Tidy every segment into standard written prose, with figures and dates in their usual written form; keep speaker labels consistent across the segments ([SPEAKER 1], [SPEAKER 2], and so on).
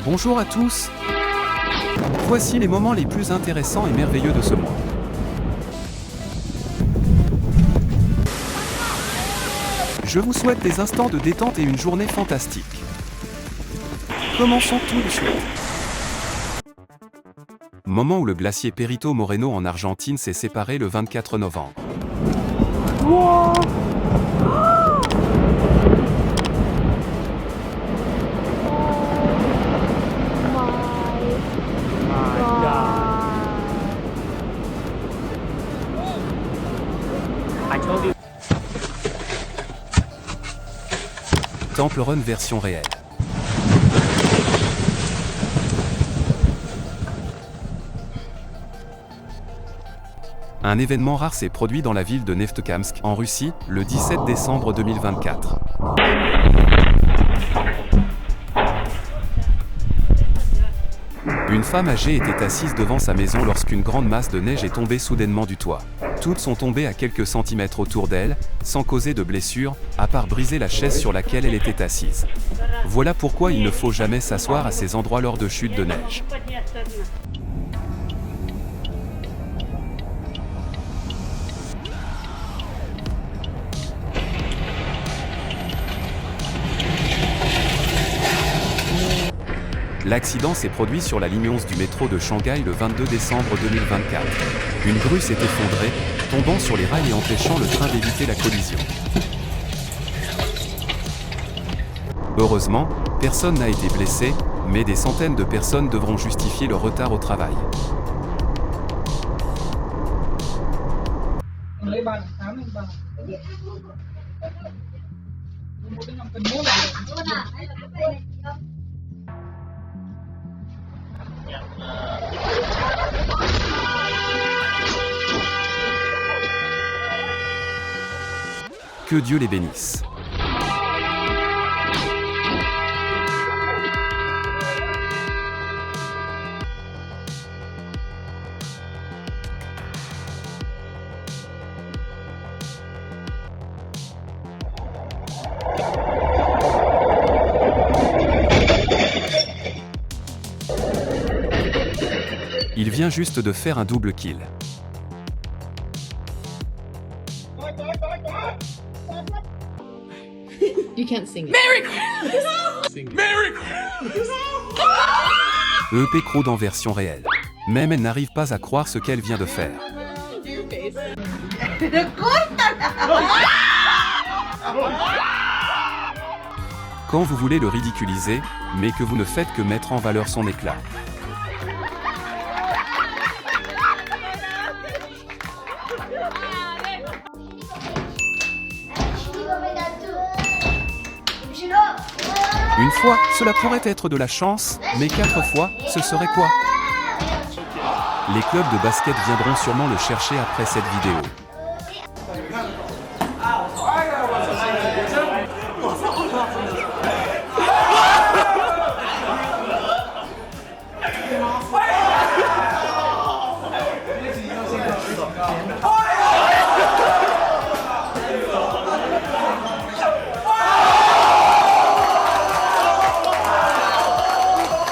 [SPEAKER 1] Bonjour à tous. Voici les moments les plus intéressants et merveilleux de ce mois. Je vous souhaite des instants de détente et une journée fantastique. Commençons tout de suite. Moment où le glacier Perito Moreno en Argentine s'est séparé le 24 novembre.
[SPEAKER 2] Wow.
[SPEAKER 1] Temple Run version réelle. Un événement rare s'est produit dans la ville de Neftekamsk, en Russie, le 17 décembre 2024. Une femme âgée était assise devant sa maison lorsqu'une grande masse de neige est tombée soudainement du toit. Toutes sont tombées à quelques centimètres autour d'elle, sans causer de blessure, à part briser la chaise sur laquelle elle était assise. Voilà pourquoi il ne faut jamais s'asseoir à ces endroits lors de chutes de neige. L'accident s'est produit sur la ligne 11 du métro de Shanghai le 22 décembre 2024. Une grue s'est effondrée, tombant sur les rails et empêchant le train d'éviter la collision. Heureusement, personne n'a été blessé, mais des centaines de personnes devront justifier leur retard au travail. Que Dieu les bénisse. Il vient juste de faire un double kill.
[SPEAKER 3] You can't sing it.
[SPEAKER 2] Merry Christmas! Merry Christmas!
[SPEAKER 1] EP Crowd en version réelle. Même elle n'arrive pas à croire ce qu'elle vient de faire. Quand vous voulez le ridiculiser, mais que vous ne faites que mettre en valeur son éclat. Une fois, cela pourrait être de la chance, mais 4 fois, ce serait quoi? Les clubs de basket viendront sûrement le chercher après cette vidéo.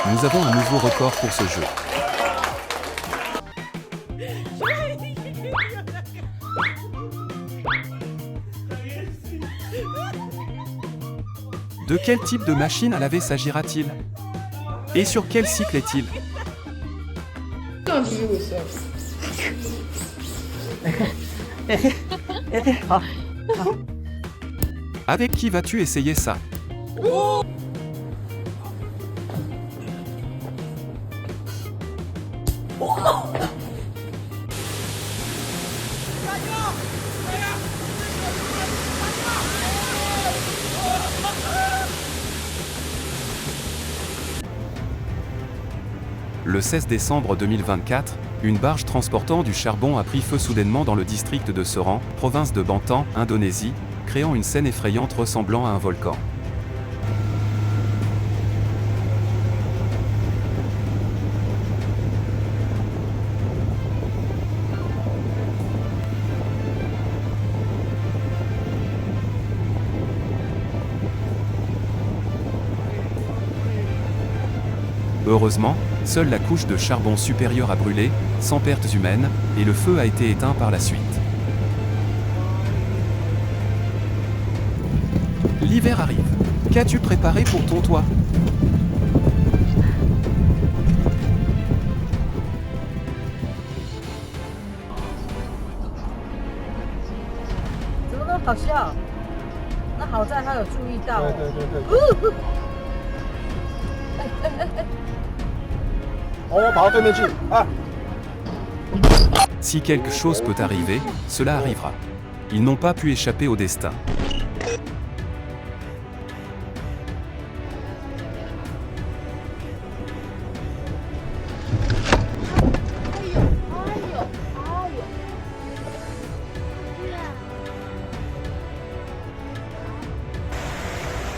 [SPEAKER 1] Nous avons un nouveau record pour ce jeu. De quel type de machine à laver s'agira-t-il? Et sur quel cycle est-il? Avec qui vas-tu essayer ça? Le 16 décembre 2024, une barge transportant du charbon a pris feu soudainement dans le district de Seran, province de Banten, Indonésie, créant une scène effrayante ressemblant à un volcan. Heureusement, seule la couche de charbon supérieure a brûlé, sans pertes humaines, et le feu a été éteint par la suite. L'hiver arrive. Qu'as-tu préparé pour ton toit? Si quelque chose peut arriver, cela arrivera. Ils n'ont pas pu échapper au destin.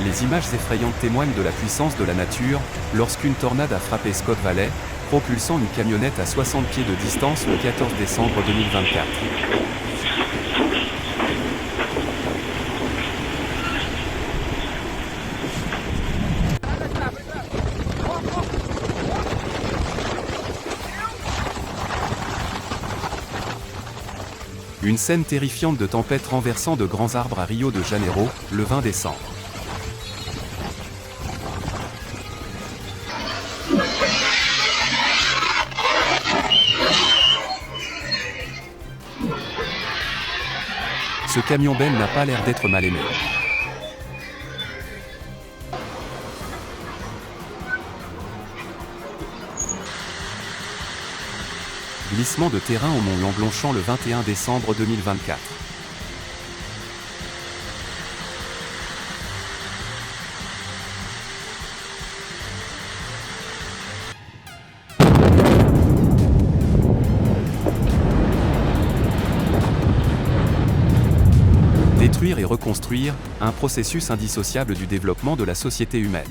[SPEAKER 1] Les images effrayantes témoignent de la puissance de la nature, lorsqu'une tornade a frappé Scott Valley, propulsant une camionnette à 60 pieds de distance le 14 décembre 2024. Une scène terrifiante de tempête renversant de grands arbres à Rio de Janeiro, le 20 décembre. Ce camion-benne n'a pas l'air d'être mal aimé. Glissement de terrain au mont Langlongchamp le 21 décembre 2024. Détruire et reconstruire, un processus indissociable du développement de la société humaine.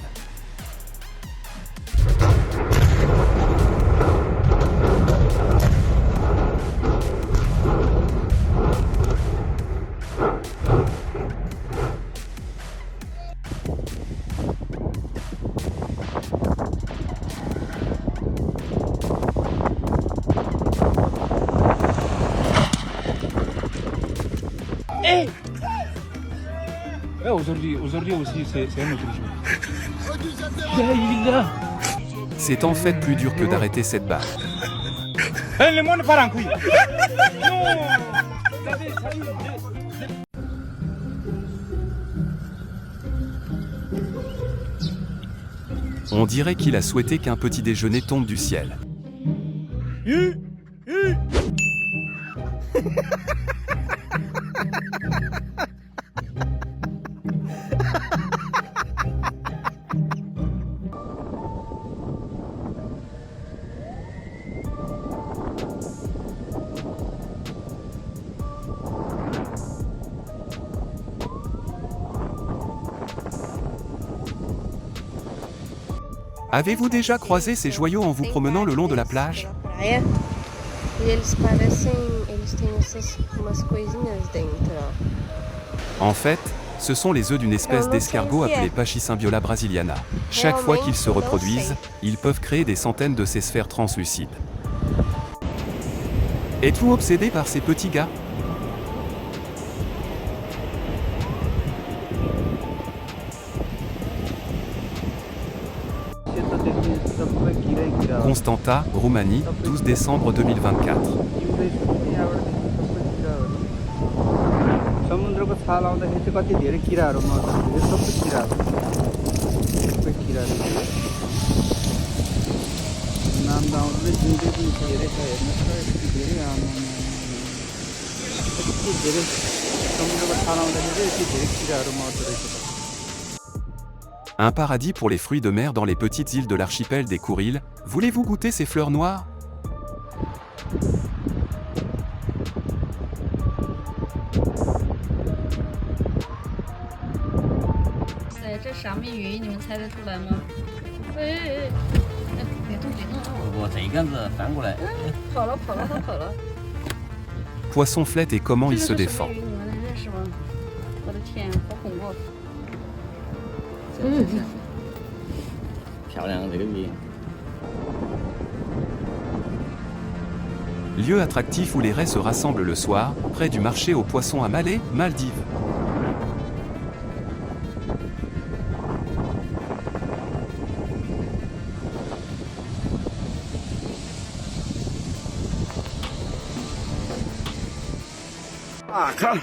[SPEAKER 3] Aujourd'hui aussi, c'est un autre jour.
[SPEAKER 1] C'est en fait plus dur que d'arrêter cette balle.
[SPEAKER 3] Le monde part en couille.
[SPEAKER 1] On dirait qu'il a souhaité qu'un petit déjeuner tombe du ciel. Avez-vous déjà croisé ces joyaux en vous promenant le long de la plage?
[SPEAKER 4] E eles parecem, eles têm umas coisinhas dentro, ó.
[SPEAKER 1] En fait, ce sont les œufs d'une espèce d'escargot appelée Pachysymbiola brasiliana. Chaque fois qu'ils se reproduisent, ils peuvent créer des centaines de ces sphères translucides. Êtes-vous obsédé par ces petits gars? Constanta, Roumanie, 12 décembre 2024.
[SPEAKER 5] समुद्रको छाल आउँदाखेरि चाहिँ कति धेरै किराहरू मर्छ यो सबै किराहरू नाम त आउँदै जिउँदै पनि धेरै छ हेर्नुहोस् त यति धेरै यति धेरै समुद्रको छाल आउँदाखेरि चाहिँ यति धेरै किराहरू मर्दो रहेछ त।
[SPEAKER 1] Un paradis pour les fruits de mer dans les petites îles de l'archipel des Kouriles. Voulez-vous goûter ces fleurs noires? Poisson-flette et comment il se défend. lieu attractif où les raies se rassemblent le soir, près du marché aux poissons à Malé, Maldives.
[SPEAKER 6] Ah, 看，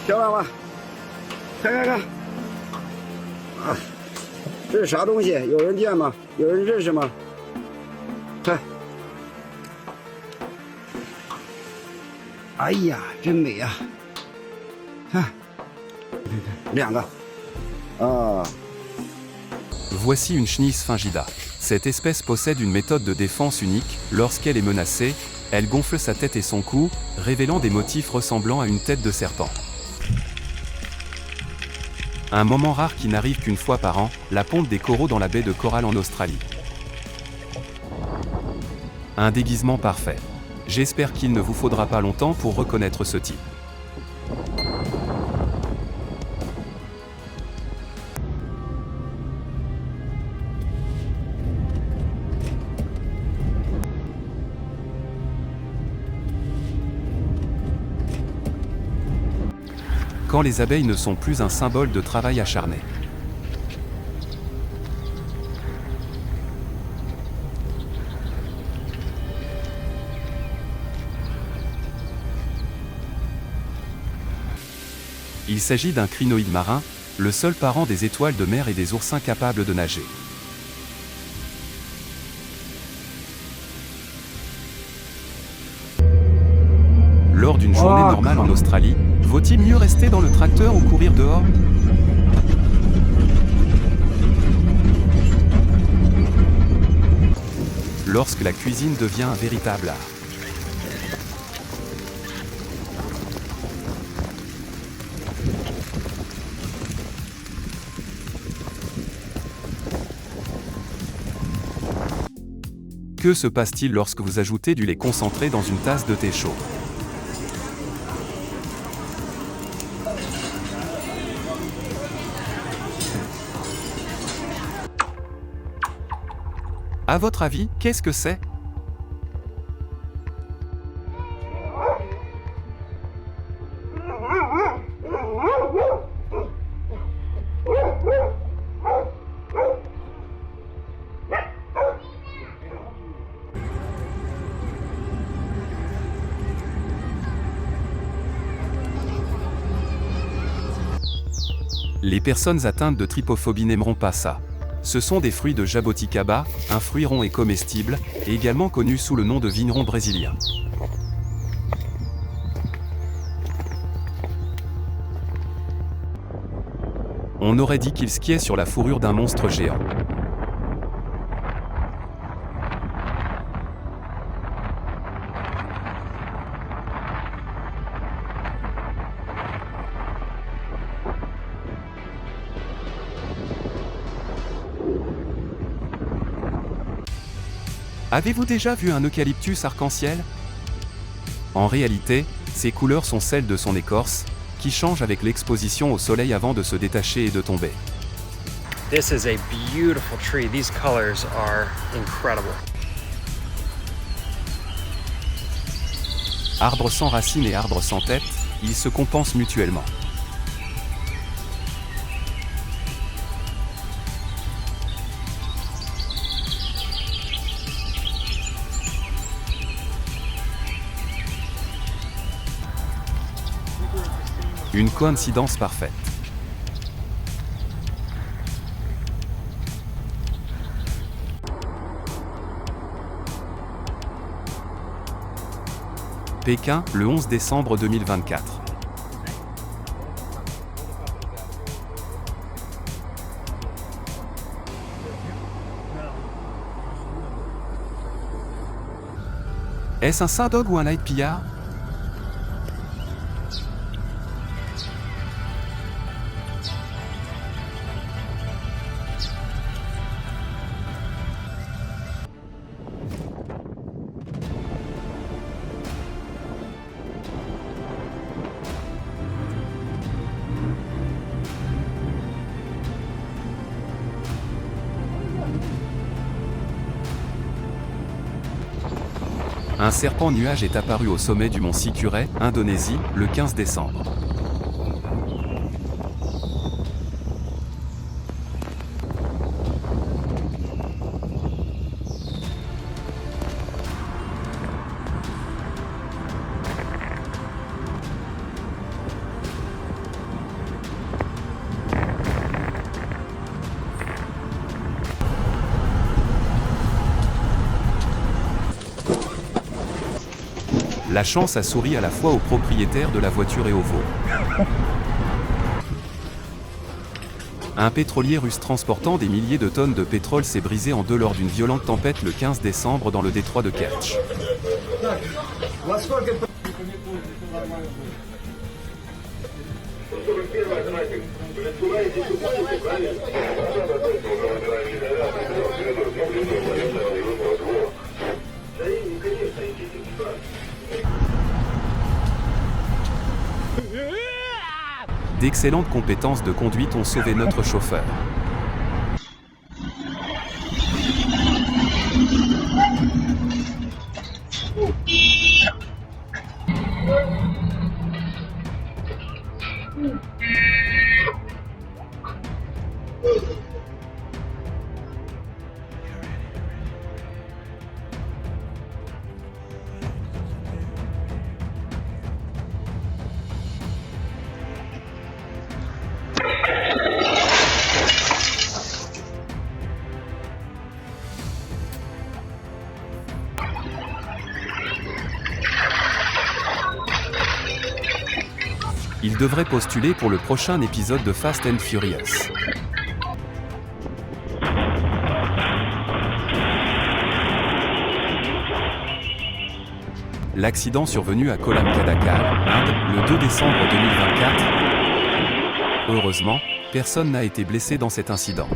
[SPEAKER 6] 漂亮吧？看，啊，这是啥东西？有人见吗？有人认识吗？看，哎呀，真美呀！看，2个，啊。
[SPEAKER 1] Voici une chenille sphinxida. Cette espèce possède une méthode de défense unique. Lorsqu'elle est menacée, elle gonfle sa tête et son cou, révélant des motifs ressemblant à une tête de serpent. Un moment rare qui n'arrive qu'une fois par an, la ponte des coraux dans la baie de Coral en Australie. Un déguisement parfait. J'espère qu'il ne vous faudra pas longtemps pour reconnaître ce type. Quand les abeilles ne sont plus un symbole de travail acharné. Il s'agit d'un crinoïde marin, le seul parent des étoiles de mer et des oursins capables de nager. Lors d'une journée normale en Australie, vaut-il mieux rester dans le tracteur ou courir dehors? Lorsque la cuisine devient un véritable art. Que se passe-t-il lorsque vous ajoutez du lait concentré dans une tasse de thé chaud? À votre avis, qu'est-ce que c'est? Les personnes atteintes de trypophobie n'aimeront pas ça. Ce sont des fruits de jaboticaba, un fruit rond et comestible, et également connu sous le nom de vigneron brésilien. On aurait dit qu'il skiait sur la fourrure d'un monstre géant. Avez-vous déjà vu un eucalyptus arc-en-ciel? En réalité, ses couleurs sont celles de son écorce, qui change avec l'exposition au soleil avant de se détacher et de tomber.
[SPEAKER 7] This is a beautiful tree. These colors are incredible.
[SPEAKER 1] Arbre sans racines et arbre sans tête, ils se compensent mutuellement. Une coïncidence parfaite. Pékin, le 11 décembre 2024. Est-ce un sardog ou un light pillard? Un serpent nuage est apparu au sommet du mont Sikurai, Indonésie, le 15 décembre. La chance a souri à la fois aux propriétaires de la voiture et aux veaux. Un pétrolier russe transportant des milliers de tonnes de pétrole s'est brisé en deux lors d'une violente tempête le 15 décembre dans le détroit de Kertch. D'excellentes compétences de conduite ont sauvé notre chauffeur. Il devrait postuler pour le prochain épisode de Fast and Furious. L'accident survenu à Kolam Kadakal, Inde, le 2 décembre 2024. Heureusement, personne n'a été blessé dans cet incident.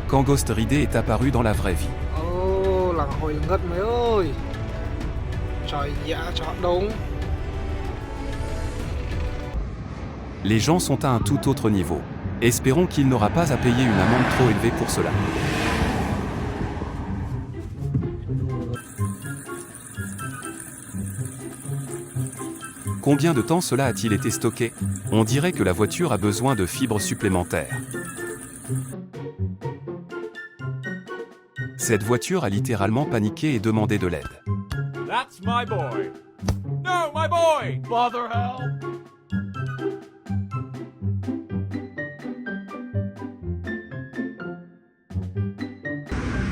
[SPEAKER 1] Quand Ghost Rider est apparu dans la vraie vie.
[SPEAKER 8] Oh, là hồi ngất mấy ơi. Trời dạ chọn đúng.
[SPEAKER 1] Les gens sont à un tout autre niveau. Espérons qu'il n'aura pas à payer une amende trop élevée pour cela. Combien de temps cela a-t-il été stocké? On dirait que la voiture a besoin de fibres supplémentaires. Cette voiture a littéralement paniqué et demandé de l'aide.
[SPEAKER 2] That's my boy. No, my boy. Father help.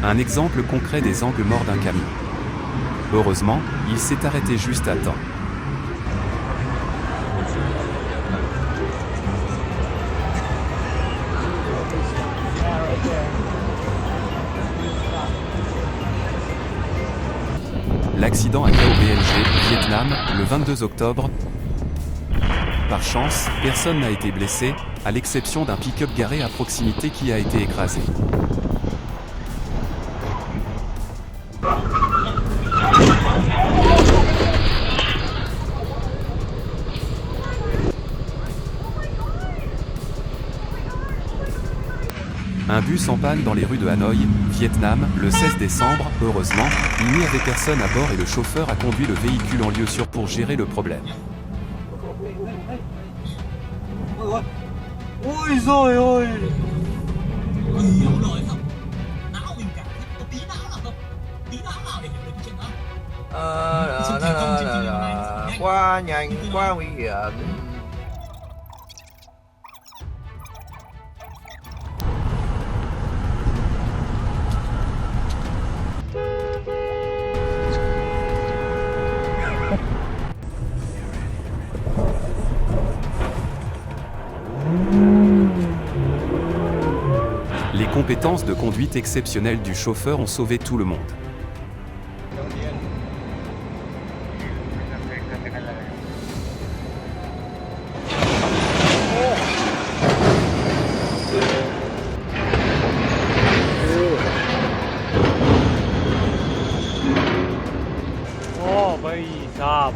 [SPEAKER 1] Un exemple concret des angles morts d'un camion. Heureusement, il s'est arrêté juste à temps. L'accident a lieu au BLG, Vietnam, le 22 octobre. Par chance, personne n'a été blessé, à l'exception d'un pick-up garé à proximité qui a été écrasé. Un bus en panne dans les rues de Hanoï, Vietnam, le 16 décembre. Heureusement, il n'y avait personne à bord et le chauffeur a conduit le véhicule en lieu sûr pour gérer le problème.
[SPEAKER 8] Ôi giời ơi.
[SPEAKER 9] Quá nhanh, quá nguy hiểm.
[SPEAKER 1] Les compétences de conduite exceptionnelles du chauffeur ont sauvé tout le monde.
[SPEAKER 3] Oh, भाई साहब.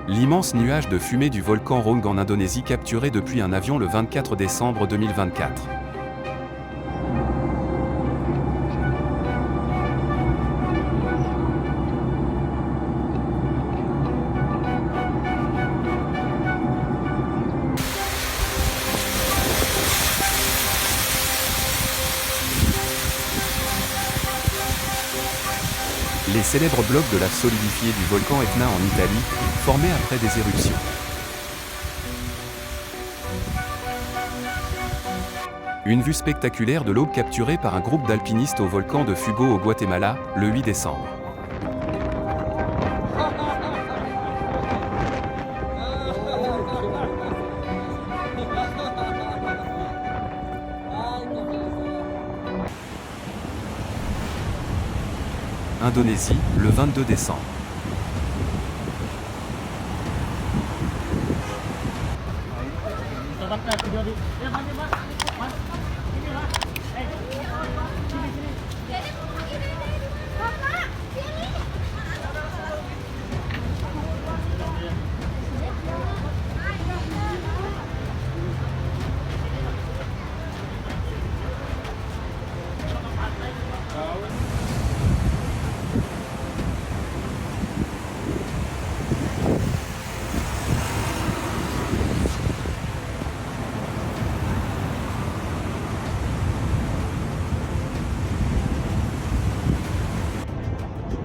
[SPEAKER 1] L'immense nuage de fumée du volcan Raung en Indonésie capturé depuis un avion le 24 décembre 2024. Les célèbres blocs de lave solidifiée du volcan Etna en Italie, formés après des éruptions. Une vue spectaculaire de l'aube capturée par un groupe d'alpinistes au volcan de Fugo au Guatemala, le 8 décembre. Indonésie, le 22 décembre.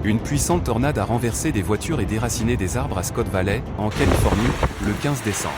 [SPEAKER 1] Une puissante tornade a renversé des voitures et déraciné des arbres à Scott Valley, en Californie, le 15 décembre.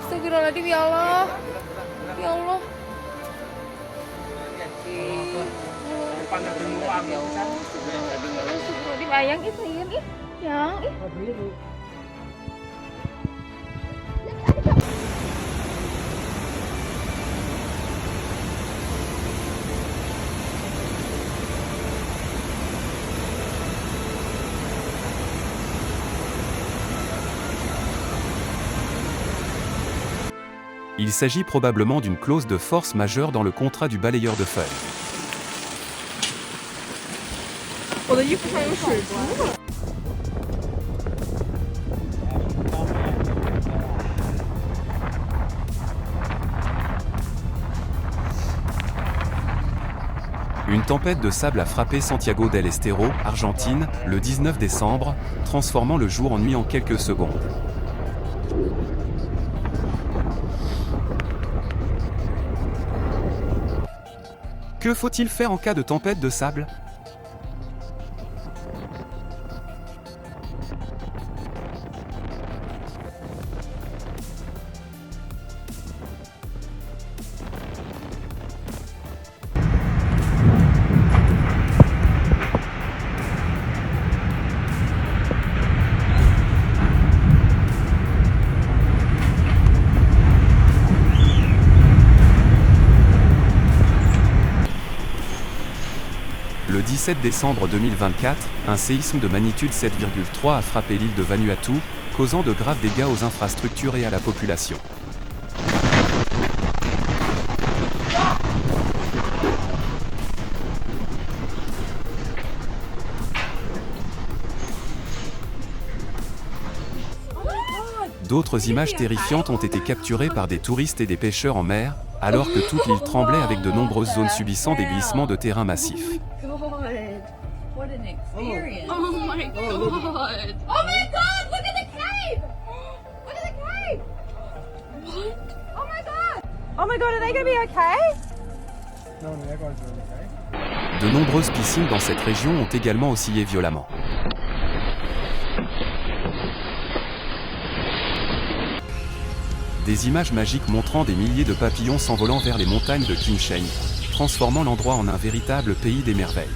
[SPEAKER 4] Astagfirullahaladzim, ya Allah. Ya Allah. Astagfirullahaladzim, ayang itu ih. Yang ih.
[SPEAKER 1] Il s'agit probablement d'une clause de force majeure dans le contrat du balayeur de feuilles. Une tempête de sable a frappé Santiago del Estero, Argentine, le 19 décembre, transformant le jour en nuit en quelques secondes. Que faut-il faire en cas de tempête de sable ? Le 17 décembre 2024, un séisme de magnitude 7,3 a frappé l'île de Vanuatu, causant de graves dégâts aux infrastructures et à la population. D'autres images terrifiantes ont été capturées par des touristes et des pêcheurs en mer, alors que toute l'île tremblait avec de nombreuses zones subissant des glissements de terrain massifs.
[SPEAKER 4] What an experience. Oh my god. Oh my god, look at the cave. Look at the cave. What? Oh my god. Oh my god, are they going to be okay?
[SPEAKER 1] De nombreuses piscines dans cette région ont également oscillé violemment. Des images magiques montrant des milliers de papillons s'envolant vers les montagnes de Qinshen, transformant l'endroit en un véritable pays des merveilles.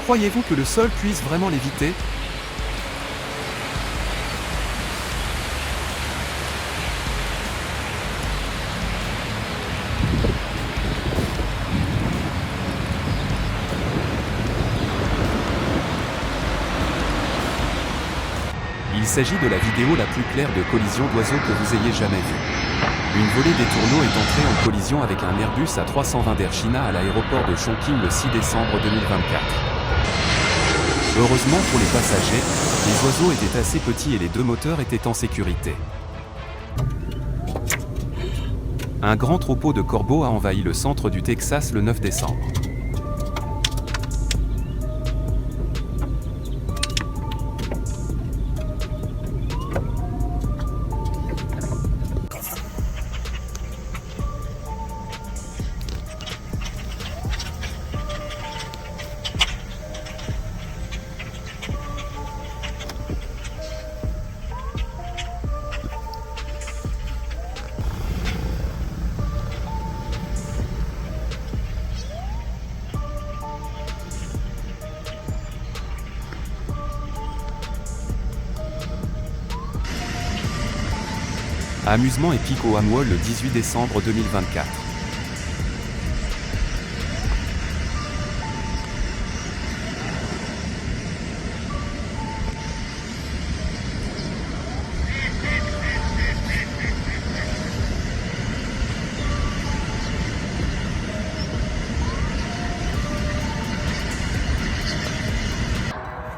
[SPEAKER 1] Croyez-vous que le sol puisse vraiment l'éviter ? Il s'agit de la vidéo la plus claire de collision d'oiseaux que vous ayez jamais vue. Une volée des tourneaux est entrée en collision avec un Airbus A320 d'Air China à l'aéroport de Chongqing le 6 décembre 2024. Heureusement pour les passagers, les oiseaux étaient assez petits et les deux moteurs étaient en sécurité. Un grand troupeau de corbeaux a envahi le centre du Texas le 9 décembre. Amusement épique au Hamwol le 18 décembre 2024.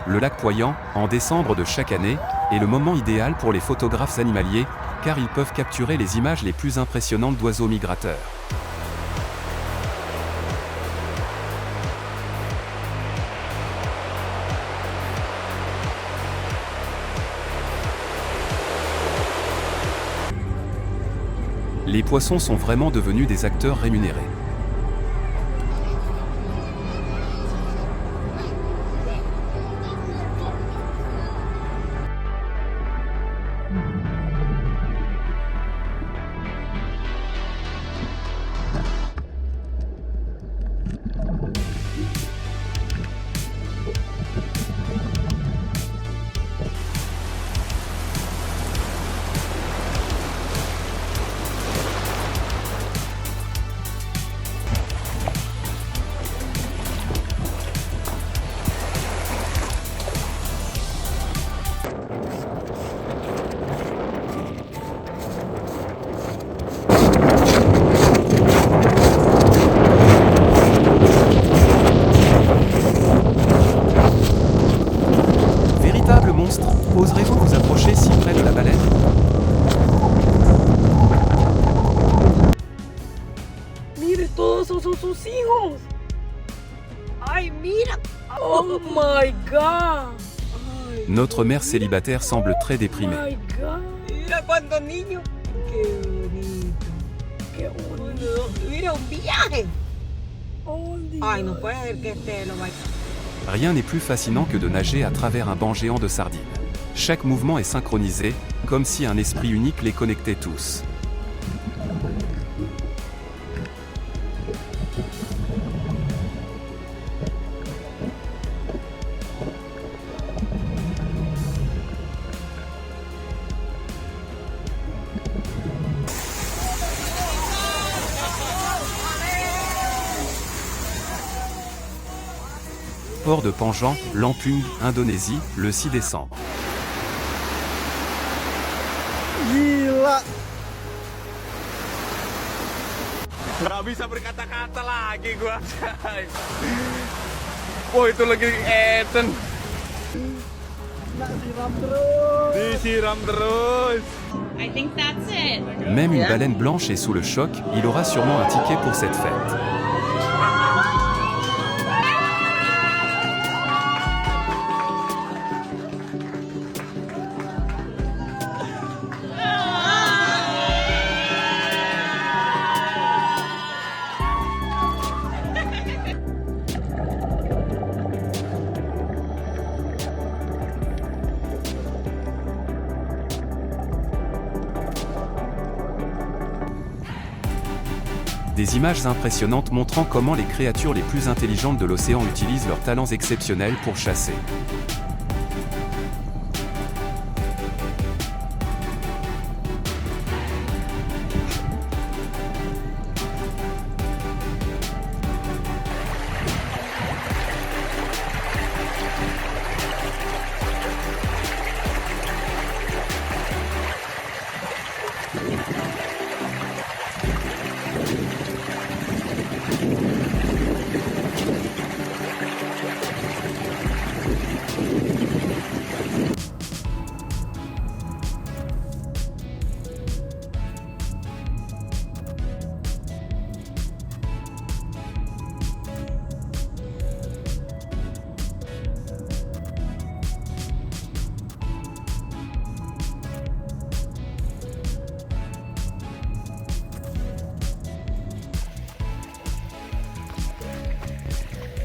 [SPEAKER 1] Le lac Poyang, en décembre de chaque année, est le moment idéal pour les photographes animaliers, car ils peuvent capturer les images les plus impressionnantes d'oiseaux migrateurs. Les poissons sont vraiment devenus des acteurs rémunérés. Oserez-vous vous approcher si près de la baleine?
[SPEAKER 4] Mire, todos esos son sus hijos. Ay, mira. Oh my God. Ay,
[SPEAKER 1] Notre mère célibataire semble très déprimée.
[SPEAKER 4] my God. Mira cuántos niños. Qué bonito. Qué bonito. Mira, un viaje. Oh, Dios. Ay, no puede ser que este lo vaya.
[SPEAKER 1] Rien n'est plus fascinant que de nager à travers un banc géant de sardines. Chaque mouvement est synchronisé, comme si un esprit unique les connectait tous. port de Panjang, Lampung, Indonésie, le 6 décembre.
[SPEAKER 8] Gila.
[SPEAKER 2] Nggak bisa berkata-kata lagi gua. Wah, itu lagi Eden. Disiram terus.
[SPEAKER 4] I think that's it.
[SPEAKER 1] Même une baleine blanche est sous le choc, il aura sûrement un ticket pour cette fête. Des images impressionnantes montrant comment les créatures les plus intelligentes de l'océan utilisent leurs talents exceptionnels pour chasser.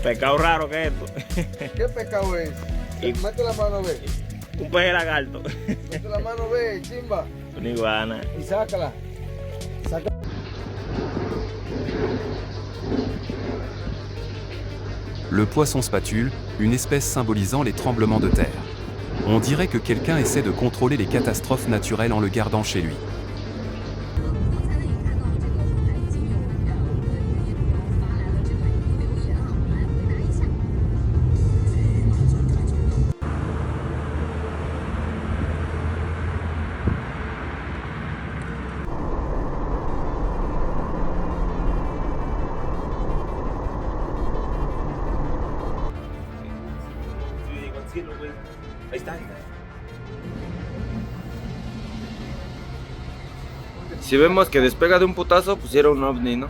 [SPEAKER 2] Pescado raro que esto.
[SPEAKER 8] ¿Qué pescado es? Mete la mano, ve.
[SPEAKER 2] Un pez lagarto.
[SPEAKER 8] Mete la mano, ve, chimba.
[SPEAKER 2] Una iguana.
[SPEAKER 8] Y sácala.
[SPEAKER 1] Le poisson spatule, une espèce symbolisant les tremblements de terre. On dirait que quelqu'un essaie de contrôler les catastrophes naturelles en le gardant chez lui.
[SPEAKER 9] Si vemos que despega de un putazo, pues era un ovni, ¿no?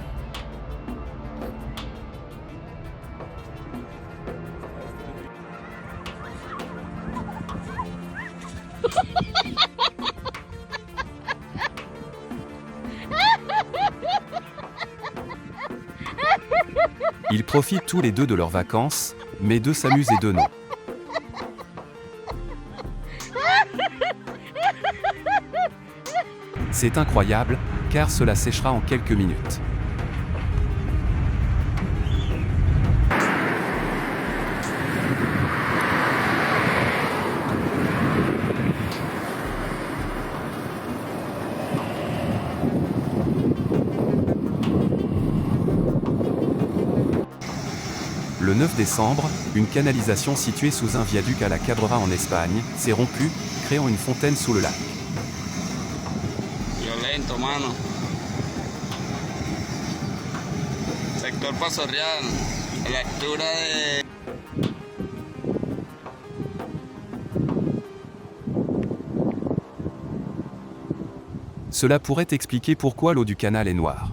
[SPEAKER 1] Ils profitent tous les deux de leurs vacances, mais deux s'amusent et deux non. C'est incroyable, car cela séchera en quelques minutes. Le 9 décembre, une canalisation située sous un viaduc à la Cabrera en Espagne s'est rompue, créant une fontaine sous le lac.
[SPEAKER 10] Violento, mano. Sector Paso Real, a la altura de...
[SPEAKER 1] Cela pourrait expliquer pourquoi l'eau du canal est noire.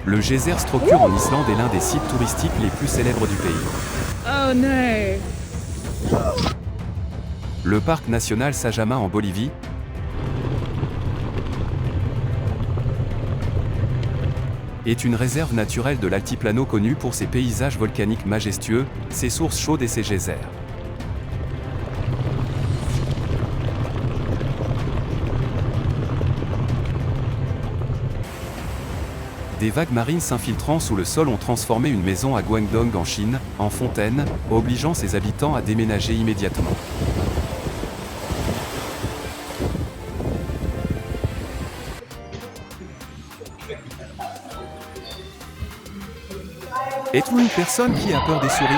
[SPEAKER 1] Le geyser Strokkur en Islande est l'un des sites touristiques les plus célèbres du pays.
[SPEAKER 4] Oh no!
[SPEAKER 1] Le parc national Sajama en Bolivie est une réserve naturelle de l'altiplano connue pour ses paysages volcaniques majestueux, ses sources chaudes et ses geysers. Des vagues marines s'infiltrant sous le sol ont transformé une maison à Guangdong en Chine, en fontaine, obligeant ses habitants à déménager immédiatement. Êtes-vous une personne qui a peur des souris?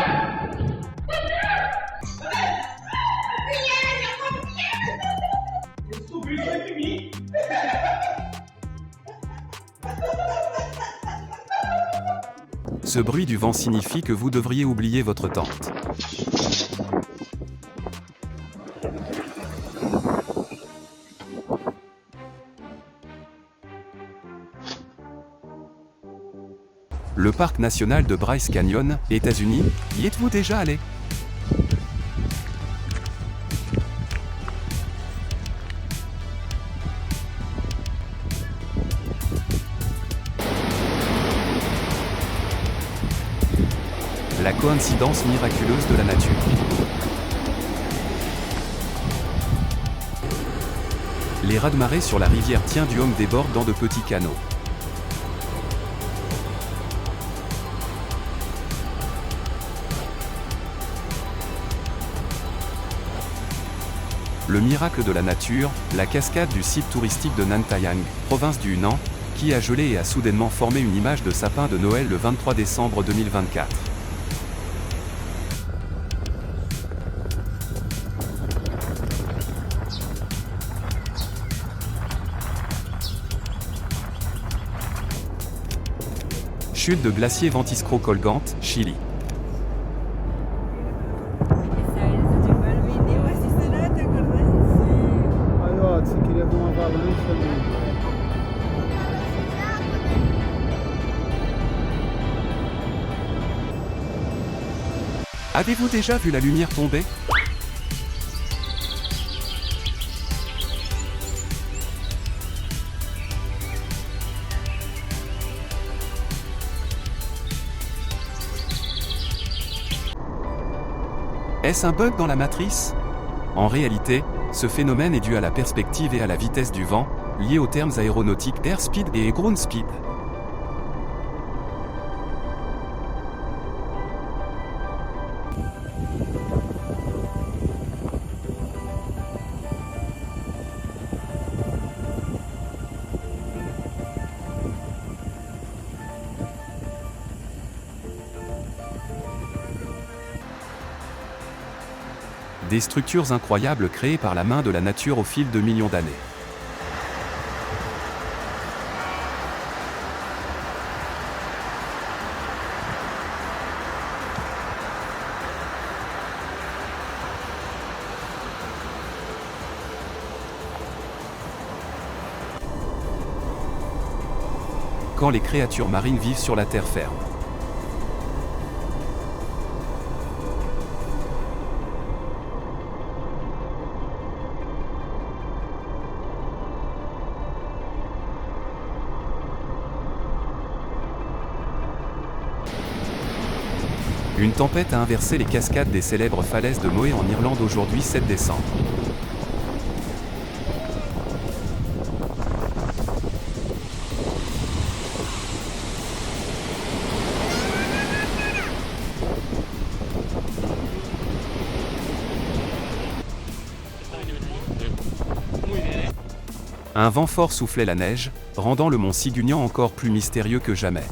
[SPEAKER 1] Ce bruit du vent signifie que vous devriez oublier votre tente. Le parc national de Bryce Canyon, États-Unis, y êtes-vous déjà allé? La coïncidence miraculeuse de la nature. Les raz-de-marée sur la rivière Tienduong débordent dans de petits canaux. Le miracle de la nature, la cascade du site touristique de Nantayang, province du Hunan, qui a gelé et a soudainement formé une image de sapin de Noël le 23 décembre 2024. Chute de glacier Ventiscro Colgante, Chili. Avez-vous déjà vu la lumière tomber? Est-ce un bug dans la matrice? En réalité, ce phénomène est dû à la perspective et à la vitesse du vent, liés aux termes aéronautiques airspeed et ground speed. Des structures incroyables créées par la main de la nature au fil de millions d'années. Quand les créatures marines vivent sur la terre ferme. Une tempête a inversé les cascades des célèbres falaises de Moé en Irlande aujourd'hui 7 décembre. Un vent fort soufflait la neige, rendant le mont Sigunian encore plus mystérieux que jamais.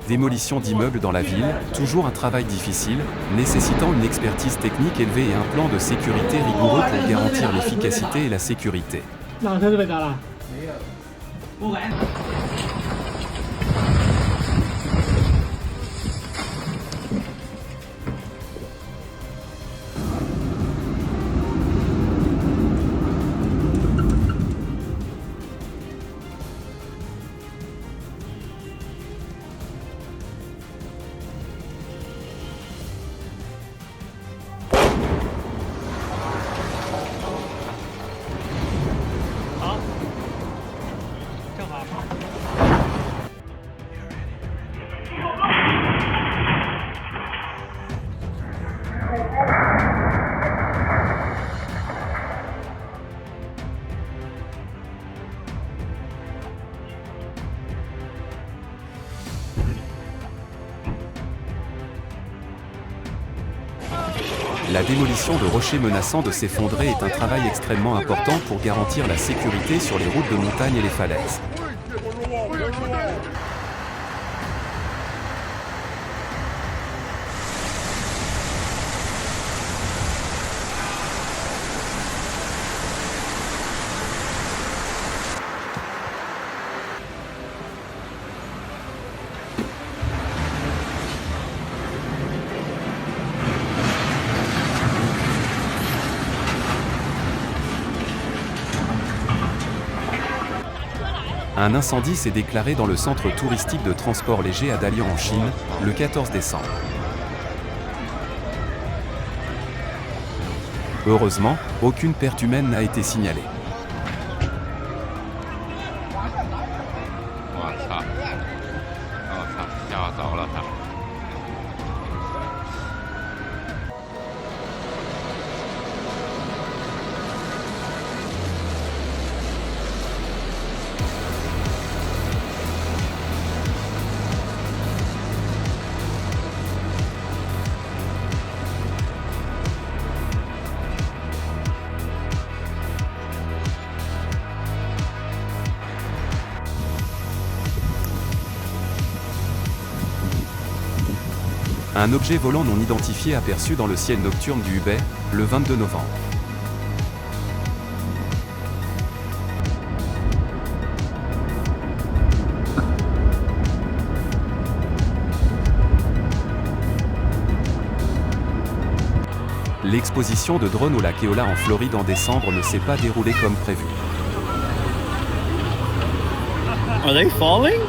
[SPEAKER 1] Démolition d'immeubles dans la ville, toujours un travail difficile, nécessitant une expertise technique élevée et un plan de sécurité rigoureux pour garantir l'efficacité et la sécurité. La démolition de rochers menaçant de s'effondrer est un travail extrêmement important pour garantir la sécurité sur les routes de montagne et les falaises. Un incendie s'est déclaré dans le centre touristique de transport léger à Dalian en Chine, le 14 décembre. Heureusement, aucune perte humaine n'a été signalée. Un objet volant non identifié aperçu dans le ciel nocturne du Hubei, le 22 novembre. L'exposition de drones au lac Eola en Floride en décembre ne s'est pas déroulée comme prévu.
[SPEAKER 3] Are they falling?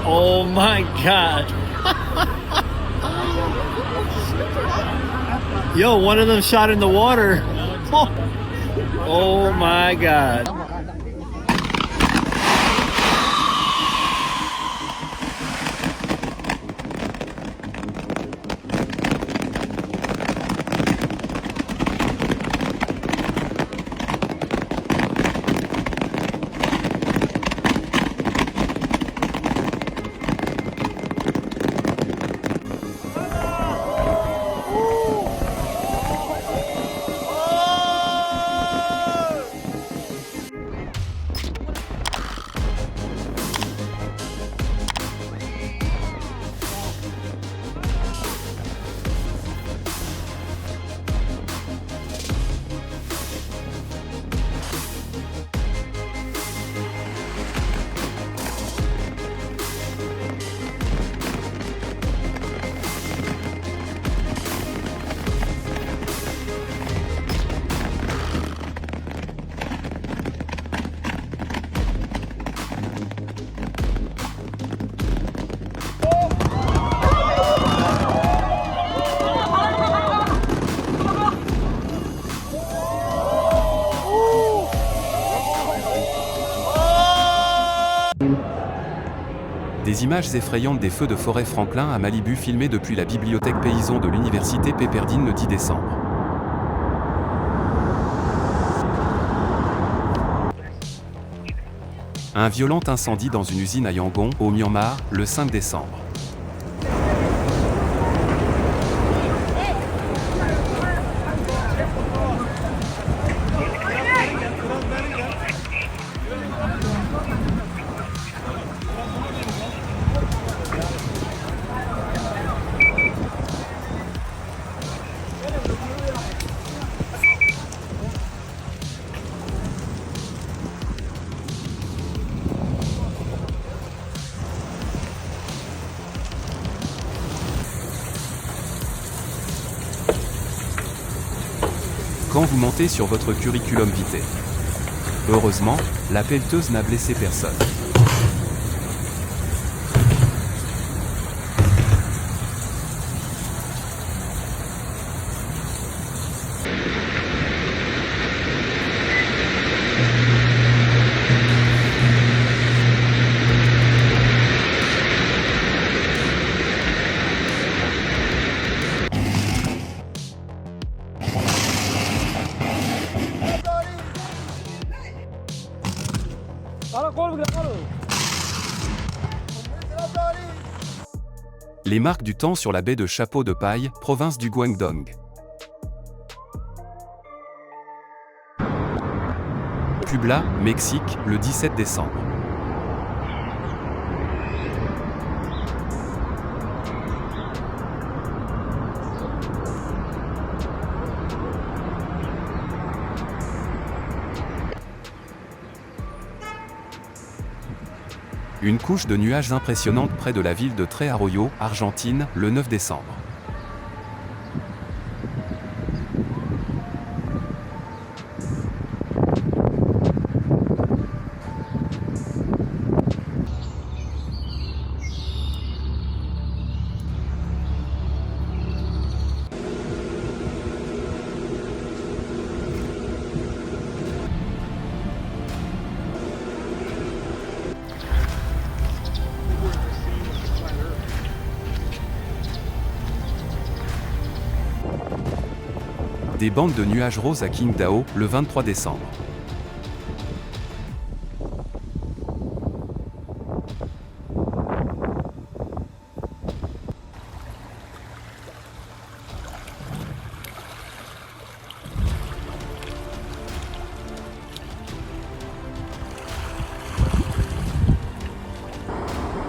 [SPEAKER 3] Oh my god. Yo, one of them shot in the water. Oh my god. Des images effrayantes des feux de forêt Franklin à Malibu filmées depuis la bibliothèque paysan de l'université Pepperdine le 10 décembre. Un violent incendie dans une usine à Yangon, au Myanmar, le 5 décembre. Quand vous montez sur votre curriculum vitae. Heureusement, la pelleteuse n'a blessé personne. Kalau kol berapa lo?
[SPEAKER 1] Les marques du temps sur la baie de Chapeau de Paille, province du Guangdong. Puebla, Mexique, le 17 décembre. Une couche de nuages impressionnante près de la ville de Tres Arroyos, Argentine, le 9 décembre. Des bandes de nuages roses à Qingdao, le 23 décembre.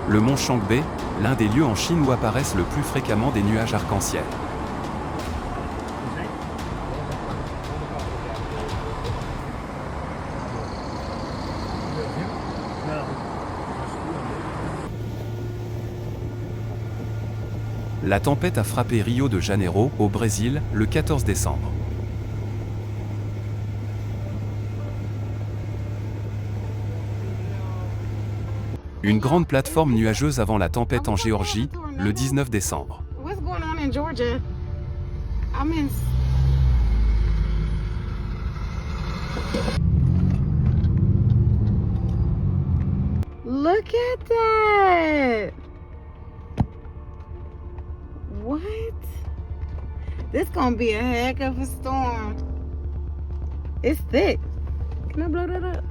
[SPEAKER 1] Le mont Changbei, l'un des lieux en Chine où apparaissent le plus fréquemment des nuages arc-en-ciel. La tempête a frappé Rio de Janeiro, au Brésil, le 14 décembre. Une grande plateforme nuageuse avant la tempête en Géorgie, le 19 décembre.
[SPEAKER 11] What's going on in Georgia? I'm in. Look at that. What? This gonna be a heck of a storm. It's thick. Can I blow that up?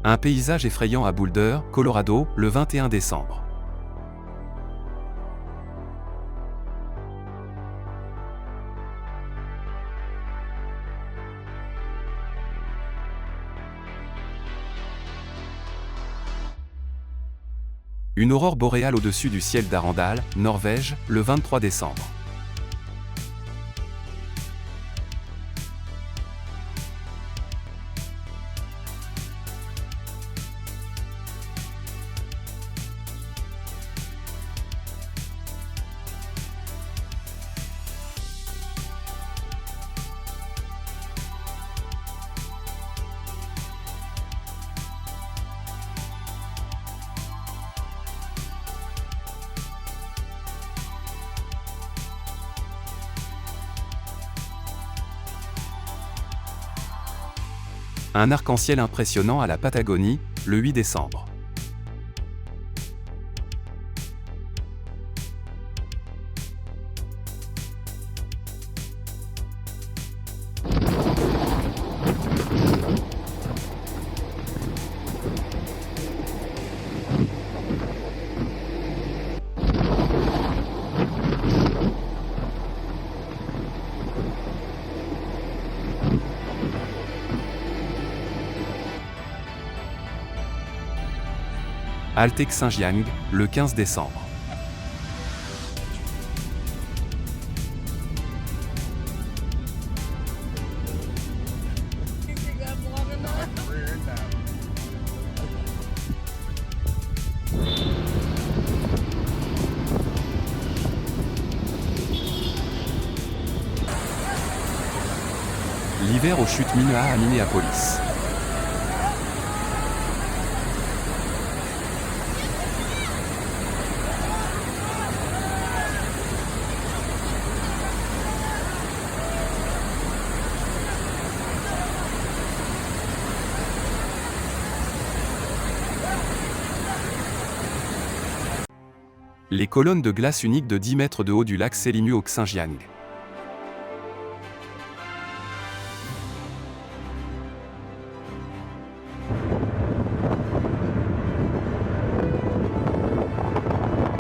[SPEAKER 1] Un paysage effrayant à Boulder, Colorado, le 21 décembre. Une aurore boréale au-dessus du ciel d'Arendal, Norvège, le 23 décembre. Un arc-en-ciel impressionnant à la Patagonie, le 8 décembre. Altec Xinjiang, le 15 décembre. L'hiver aux chutes Minnehaha à Minneapolis. Les colonnes de glace uniques de 10 mètres de haut du lac Selimu au Xinjiang.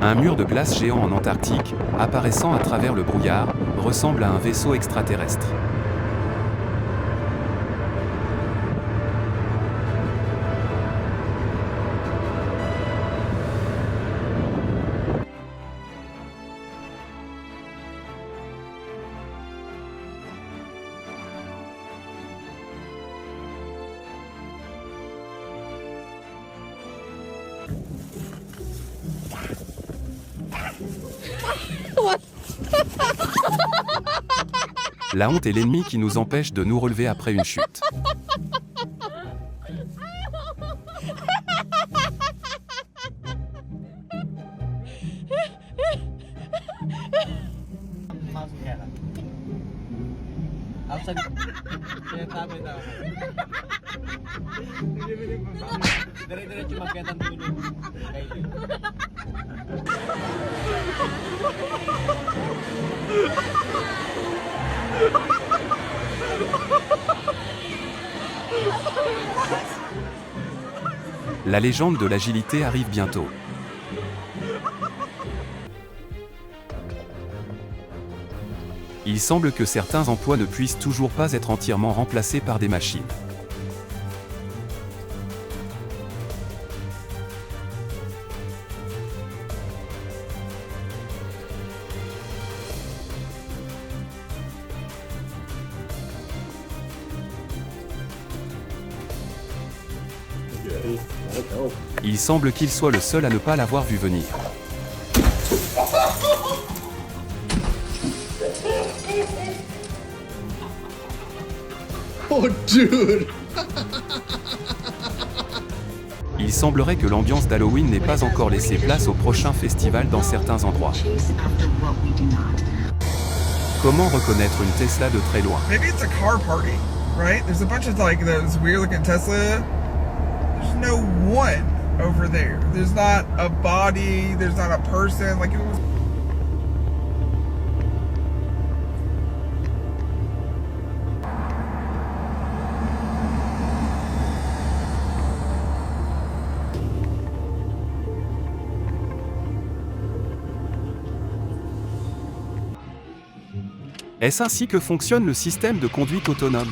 [SPEAKER 1] Un mur de glace géant en Antarctique, apparaissant à travers le brouillard, ressemble à un vaisseau extraterrestre. La honte est l'ennemi qui nous empêche de nous relever après une chute. La légende de l'agilité arrive bientôt. Il semble que certains emplois ne puissent toujours pas être entièrement remplacés par des machines. Il semble qu'il soit le seul à ne pas l'avoir vu venir.
[SPEAKER 9] Oh dude!
[SPEAKER 1] Il semblerait que l'ambiance d'Halloween n'ait pas encore laissé place au prochain festival dans certains endroits. Comment reconnaître une Tesla de très loin?
[SPEAKER 12] Maybe it's a car party, right? There's a bunch of like those weird looking Tesla. There's no one over there. There's not a body, there's not a person, like it was.
[SPEAKER 1] Est-ce ainsi que fonctionne le système de conduite autonome?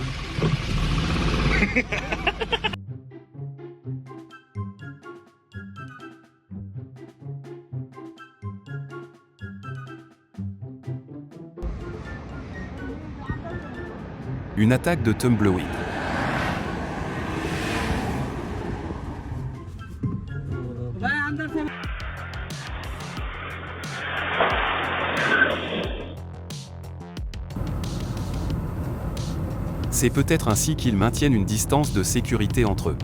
[SPEAKER 1] Une attaque de tumbleweed. C'est peut-être ainsi qu'ils maintiennent une distance de sécurité entre eux.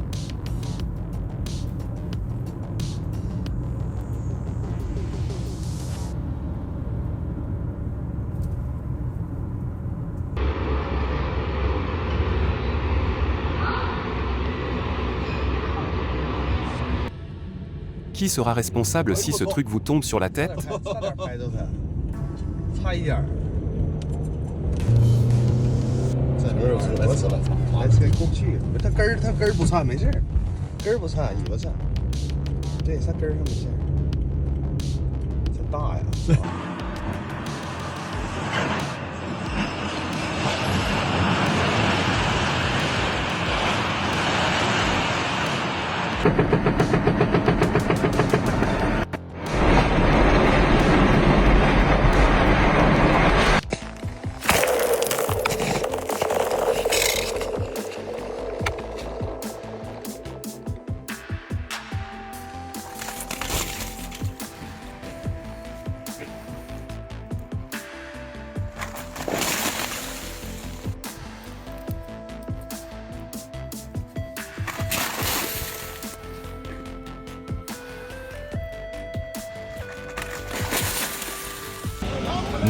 [SPEAKER 1] Qui sera responsable si ce truc vous tombe sur la tête?
[SPEAKER 9] 来这过不去，它根儿不差，没事儿，根儿不差，尾巴差，对，它根儿上没事儿，真大呀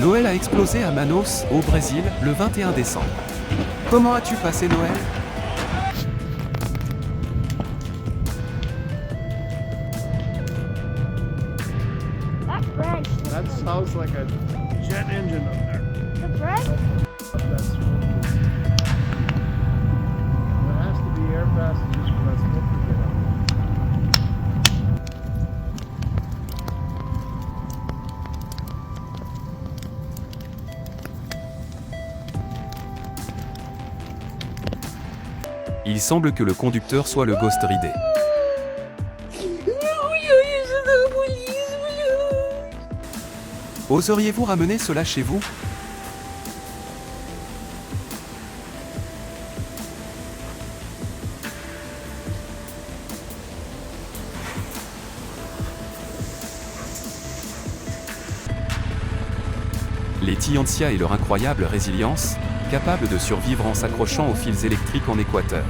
[SPEAKER 9] ！Noël
[SPEAKER 1] a explosé à Manaus, au Brésil, le 21 décembre. Comment as-tu passé Noël?
[SPEAKER 4] Brag.
[SPEAKER 5] That sounds like a jet engine up there.
[SPEAKER 4] The brag?
[SPEAKER 5] That's smoky. There has to be air passages for that smoke to get up.
[SPEAKER 1] Il semble que le conducteur soit le Ghost Ridé. Oseriez-vous ramener cela chez vous? Les Tianxia et leur incroyable résilience, capables de survivre en s'accrochant aux fils électriques en Équateur.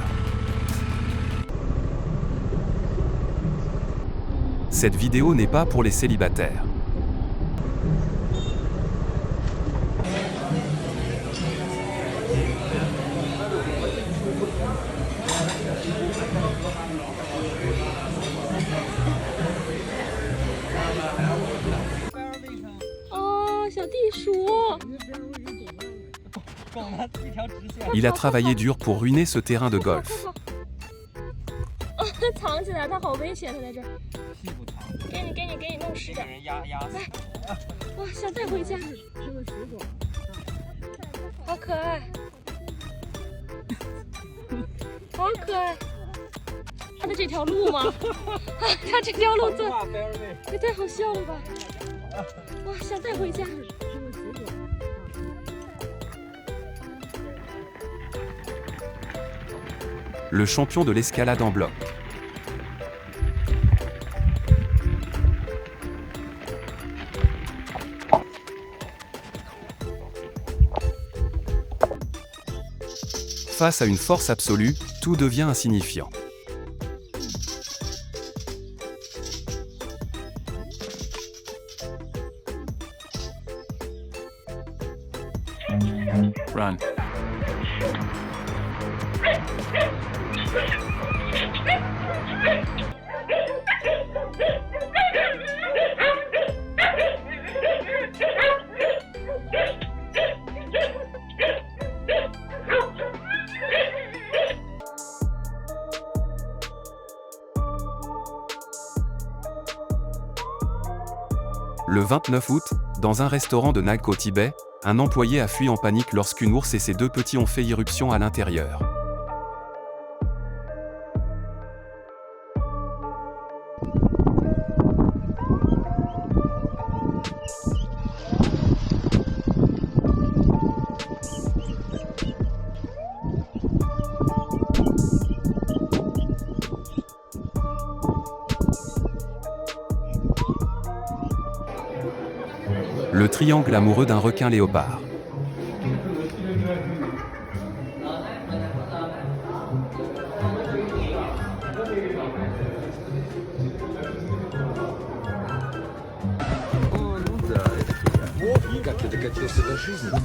[SPEAKER 1] Cette vidéo n'est pas pour les célibataires. Il a travaillé dur pour ruiner ce terrain de golf.
[SPEAKER 4] 藏起来，它好危险，它在这儿。给你弄湿点。来，哇，想带回家。好可爱，好可爱。它的这条路吗？它这条路做，也太好笑了吧！哇，想带回家。
[SPEAKER 1] Le champion de l'escalade en bloc. Face à une force absolue, tout devient insignifiant.
[SPEAKER 3] Run.
[SPEAKER 1] Le 29 août, dans un restaurant de Nagko au Tibet, un employé a fui en panique lorsqu'une ours et ses deux petits ont fait irruption à l'intérieur. Le triangle amoureux d'un requin léopard.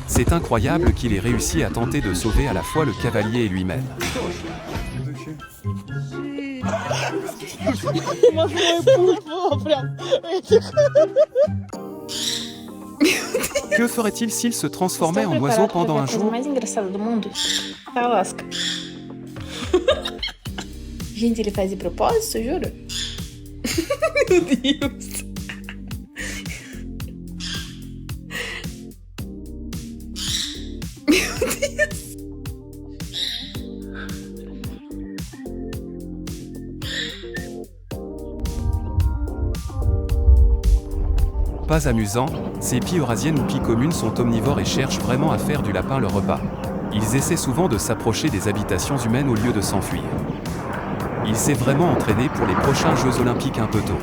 [SPEAKER 1] C'est incroyable qu'il ait réussi à tenter de sauver à la fois le cavalier et lui-même. Que ferait-il s'il se transformait en oiseau pendant un jour?
[SPEAKER 11] Gente, ele faz de propósito, juro? Meu Deus. Meu Deus.
[SPEAKER 1] Pas amusant, ces pies eurasiennes ou pies communes sont omnivores et cherchent vraiment à faire du lapin leur repas. Ils essaient souvent de s'approcher des habitations humaines au lieu de s'enfuir. Il s'est vraiment entraîné pour les prochains Jeux Olympiques un peu tôt.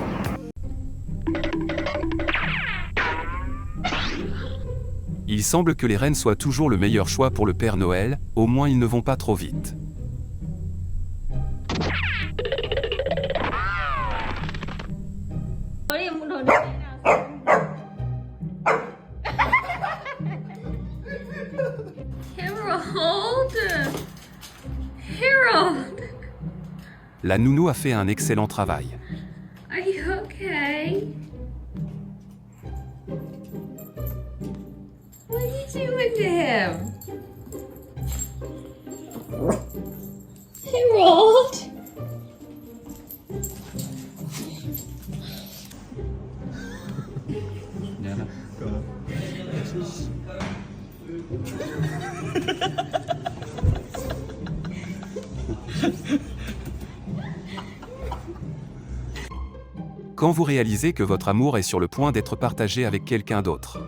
[SPEAKER 1] Il semble que les rennes soient toujours le meilleur choix pour le Père Noël, au moins ils ne vont pas trop vite. La nounou a fait un excellent travail.
[SPEAKER 4] Are you okay? doing to him? Hey, Roald.
[SPEAKER 1] Quand vous réalisez que votre amour est sur le point d'être partagé avec quelqu'un d'autre.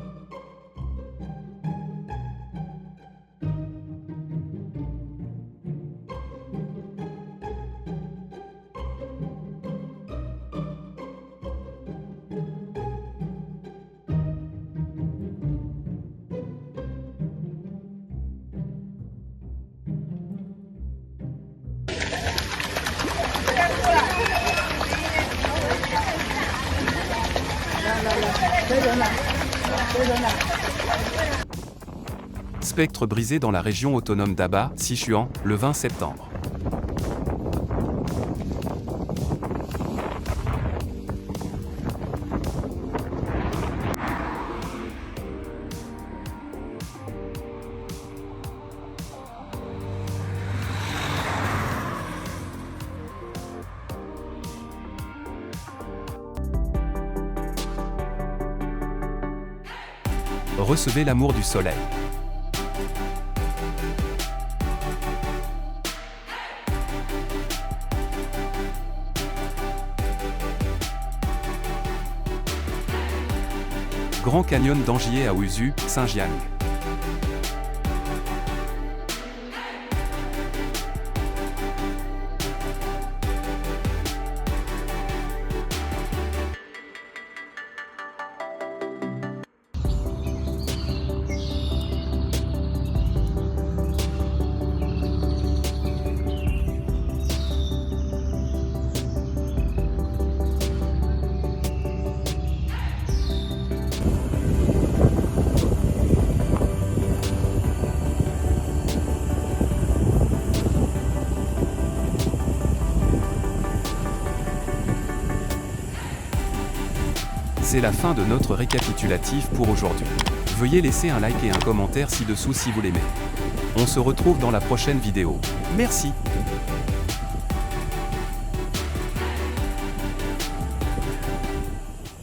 [SPEAKER 1] Spectre brisé dans la région autonome d'Aba, Sichuan, le 20 septembre. Recevez l'amour du soleil. Grand Canyon d'Angier à Uzu, Xinjiang. C'est la fin de notre récapitulatif pour aujourd'hui. Veuillez laisser un like et un commentaire ci-dessous si vous l'aimez. On se retrouve dans la prochaine vidéo. Merci.